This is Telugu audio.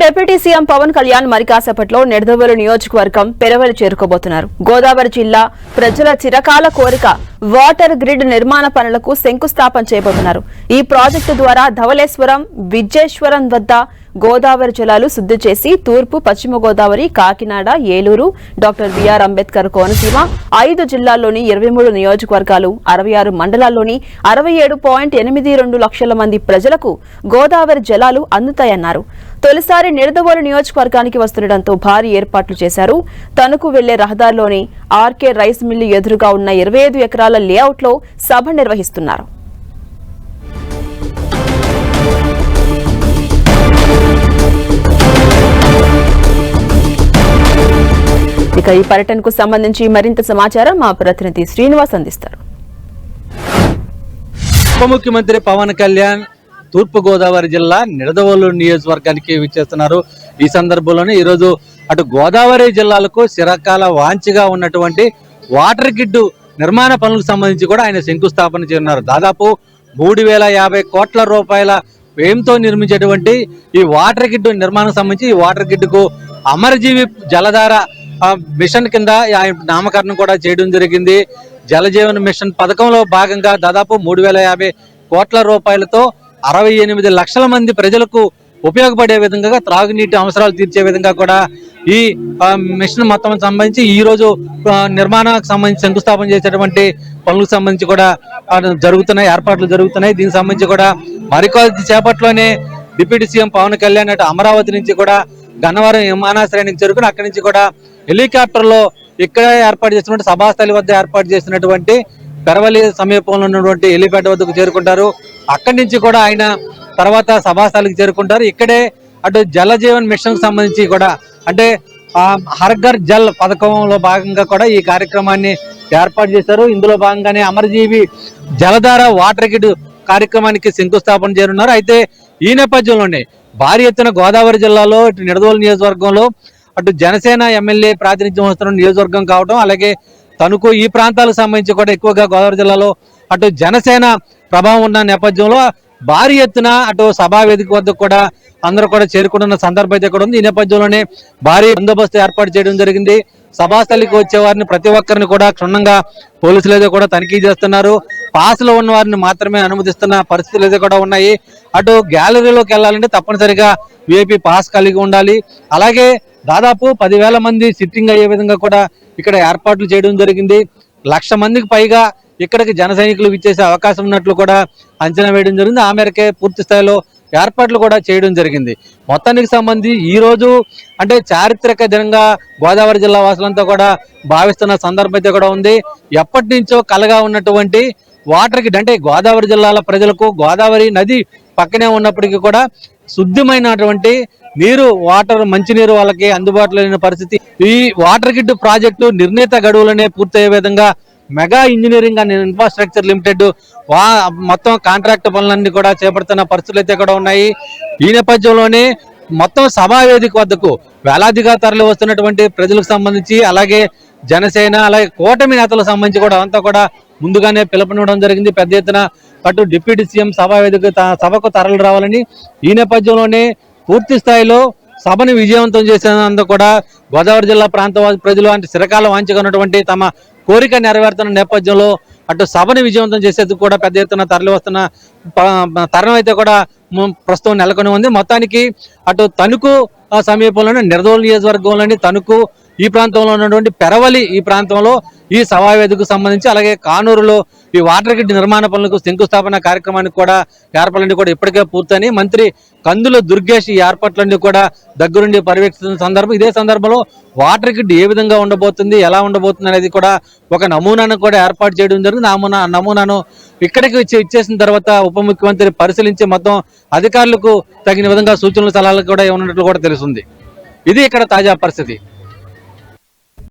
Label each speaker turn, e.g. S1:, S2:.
S1: డిప్యూటీ సీఎం పవన్ కళ్యాణ్ మరి కాసేపట్లో నిడదవోలు నియోజకవర్గం పెరవలి చేరుకోబోతున్నారు. గోదావరి జిల్లా ప్రజల చిరకాల కోరిక వాటర్ గ్రిడ్ నిర్మాణ పనులకు శంకుస్థాపన చేయబోతున్నారు. ఈ ప్రాజెక్టు ద్వారా ధవళేశ్వరం, విజయేశ్వరం వద్ద గోదావరి జలాలు శుద్ధి చేసి తూర్పు, పశ్చిమ గోదావరి, కాకినాడ, ఏలూరు, డాక్టర్ బిఆర్ అంబేద్కర్ కోనసీమ 5 జిల్లాల్లోని 23 నియోజకవర్గాలు, 66 మండలాల్లోని 67.82 లక్షల మంది ప్రజలకు గోదావరి జలాలు అందుతాయన్నారు. తొలిసారి నిడదవోలు నియోజకవర్గానికి వస్తుండటంతో భారీ ఏర్పాట్లు చేశారు. తణుకు వెళ్లే రహదారిలోని ఆర్కే రైస్ మిల్లు ఎదురుగా ఉన్న 25 ఎకరాల లేఅవుట్లో సభ నిర్వహిస్తున్నారు. ఇక ఈ పర్యటనకు సంబంధించి మరింత సమాచారం మా ప్రతినిధి శ్రీనివాస్ అందిస్తారు.
S2: ఉప ముఖ్యమంత్రి పవన్ కళ్యాణ్ తూర్పు గోదావరి జిల్లా నిడదవోలు నియోజకవర్గానికి విచ్చేస్తున్నారు. ఈ సందర్భంలోనే ఈరోజు అటు గోదావరి జిల్లాలకు చిరకాల వాంఛగా ఉన్నటువంటి వాటర్ గిడ్డు నిర్మాణ పనులకు సంబంధించి కూడా ఆయన శంకుస్థాపన చేయనున్నారు. దాదాపు 3,050 కోట్ల రూపాయల వ్యయంతో నిర్మించేటువంటి ఈ వాటర్ గిడ్డు నిర్మాణం సంబంధించి ఈ వాటర్ గిడ్డుకు అమరజీవి జలధార మిషన్ కింద ఆయన నామకరణం కూడా చేయడం జరిగింది. జలజీవన్ మిషన్ పథకంలో భాగంగా దాదాపు 3,050 కోట్ల రూపాయలతో 68 లక్షల మంది ప్రజలకు ఉపయోగపడే విధంగా త్రాగునీటి అవసరాలు తీర్చే విధంగా కూడా ఈ మిషన్ మొత్తం సంబంధించి ఈ రోజు నిర్మాణానికి సంబంధించి శంకుస్థాపన చేసేటువంటి పనులకు సంబంధించి కూడా జరుగుతున్నాయి, ఏర్పాట్లు జరుగుతున్నాయి. దీనికి సంబంధించి కూడా మరికొద్ది సేపట్లోనే డిప్యూటీ సీఎం పవన్ కళ్యాణ్ అటు అమరావతి నుంచి కూడా గన్నవరం విమానాశ్రయానికి చేరుకుని అక్కడి నుంచి కూడా హెలికాప్టర్లో ఇక్కడ ఏర్పాటు చేసినటువంటి సభాస్థలి వద్ద ఏర్పాటు చేసినటువంటి పెరవలి సమీపంలో ఉన్నటువంటి హెలిప్యాడ్ వద్దకు చేరుకుంటారు. అక్కడి నుంచి కూడా ఆయన తర్వాత సభాస్థలికి చేరుకుంటారు. ఇక్కడే అటు జలజీవన్ మిషన్ సంబంధించి కూడా అంటే హర్ ఘర్ జల్ పథకంలో భాగంగా కూడా ఈ కార్యక్రమాన్ని ఏర్పాటు చేశారు. ఇందులో భాగంగానే అమరజీవి జలధార వాటర్ గిడ్ కార్యక్రమానికి శంకుస్థాపన చేయనున్నారు. అయితే ఈ నేపథ్యంలోనే భారీ ఎత్తున గోదావరి జిల్లాలో ఇటు నిడదవోలు నియోజకవర్గంలో అటు జనసేన ఎమ్మెల్యే ప్రాతినిధ్యం వస్తున్న నియోజకవర్గం కావడం, అలాగే తణుకు ఈ ప్రాంతాలకు సంబంధించి కూడా ఎక్కువగా గోదావరి జిల్లాలో అటు జనసేన ప్రభావం ఉన్న నేపథ్యంలో భారీ ఎత్తున అటు సభా వేదిక వద్ద కూడా అందరూ కూడా చేరుకుంటున్న సందర్భం అయితే కూడా ఉంది. ఈ నేపథ్యంలోనే భారీ బందోబస్తు ఏర్పాటు చేయడం జరిగింది. సభాస్థలికి వచ్చే వారిని ప్రతి ఒక్కరిని కూడా క్షుణ్ణంగా పోలీసులు అయితే కూడా తనిఖీ చేస్తున్నారు. పాస్లో ఉన్న వారిని మాత్రమే అనుమతిస్తున్న పరిస్థితులు అయితే కూడా ఉన్నాయి. అటు గ్యాలరీలోకి వెళ్ళాలంటే తప్పనిసరిగా విఐపి పాస్ కలిగి ఉండాలి. అలాగే దాదాపు 10,000 మంది సిట్టింగ్ అయ్యే విధంగా కూడా ఇక్కడ ఏర్పాట్లు చేయడం జరిగింది. 1,00,000 మందికి పైగా ఇక్కడికి జన సైనికులు విచ్చేసే అవకాశం ఉన్నట్లు కూడా అంచనా వేయడం జరిగింది. ఆ మేరకే పూర్తి స్థాయిలో ఏర్పాట్లు కూడా చేయడం జరిగింది. మొత్తానికి సంబంధించి ఈ రోజు అంటే చారిత్రక దినంగా గోదావరి జిల్లా వాసులంతా కూడా భావిస్తున్న సందర్భం అయితే కూడా ఉంది. ఎప్పటి నుంచో కలగా ఉన్నటువంటి వాటర్ గిడ్ అంటే గోదావరి జిల్లాల ప్రజలకు గోదావరి నది పక్కనే ఉన్నప్పటికీ కూడా శుద్ధమైనటువంటి నీరు, వాటర్, మంచినీరు వాళ్ళకి అందుబాటులో లేని పరిస్థితి. ఈ వాటర్ గిడ్ ప్రాజెక్టు నిర్ణీత గడువులనే పూర్తయ్యే విధంగా mega engineering and infrastructure limited మొత్తం కాంట్రాక్ట్ పనులన్నీ కూడా చేపడుతున్న పరిస్థితులు అయితే కూడా ఉన్నాయి. ఈ నేపథ్యంలోనే మొత్తం సభా వేదిక వద్దకు వేలాదిగా తరలి వస్తున్నటువంటి ప్రజలకు సంబంధించి అలాగే జనసేన అలాగే కూటమి నేతలకు సంబంధించి కూడా అంతా కూడా ముందుగానే పిలుపునివ్వడం జరిగింది. పెద్ద ఎత్తున అటు డిప్యూటీ సీఎం సభా వేదిక సభకు తరలి రావాలని. ఈ నేపథ్యంలోనే పూర్తి స్థాయిలో సభను విజయవంతం చేసేందుకు కూడా గోదావరి జిల్లా ప్రాంత ప్రజలు అంటే చిరకాల వాంఛగా ఉన్నటువంటి తమ కోరిక నెరవేరుతున్న నేపథ్యంలో అటు సభను విజయవంతం చేసేందుకు కూడా పెద్ద ఎత్తున తరలి వస్తున్న తరుణం అయితే కూడా ప్రస్తుతం నెలకొని ఉంది. మొత్తానికి అటు తణుకు సమీపంలోని నిడదవోలు నియోజకవర్గంలోని తణుకు ఈ ప్రాంతంలో ఉన్నటువంటి పెరవలి ఈ ప్రాంతంలో ఈ సభా వేదికకు సంబంధించి అలాగే కానూరులో ఈ వాటర్ గిడ్ నిర్మాణ పనులకు శంకుస్థాపన కార్యక్రమానికి కూడా ఏర్పాట్లన్నీ కూడా ఇప్పటికే పూర్తని మంత్రి కందుల దుర్గేష్ ఈ ఏర్పాట్లన్నీ కూడా దగ్గరుండి పర్యవేక్షిస్తున్న సందర్భం. ఇదే సందర్భంలో వాటర్ గిడ్ ఏ విధంగా ఉండబోతుంది, ఎలా ఉండబోతుంది అనేది కూడా ఒక నమూనాను కూడా ఏర్పాటు చేయడం జరిగింది. ఆ నమూనాను ఇక్కడికి ఇచ్చేసిన తర్వాత ఉప ముఖ్యమంత్రి పరిశీలించి మొత్తం అధికారులకు తగిన విధంగా సూచనలు సలహాలు కూడా ఉన్నట్లు కూడా తెలుస్తుంది. ఇది ఇక్కడ తాజా పరిస్థితి.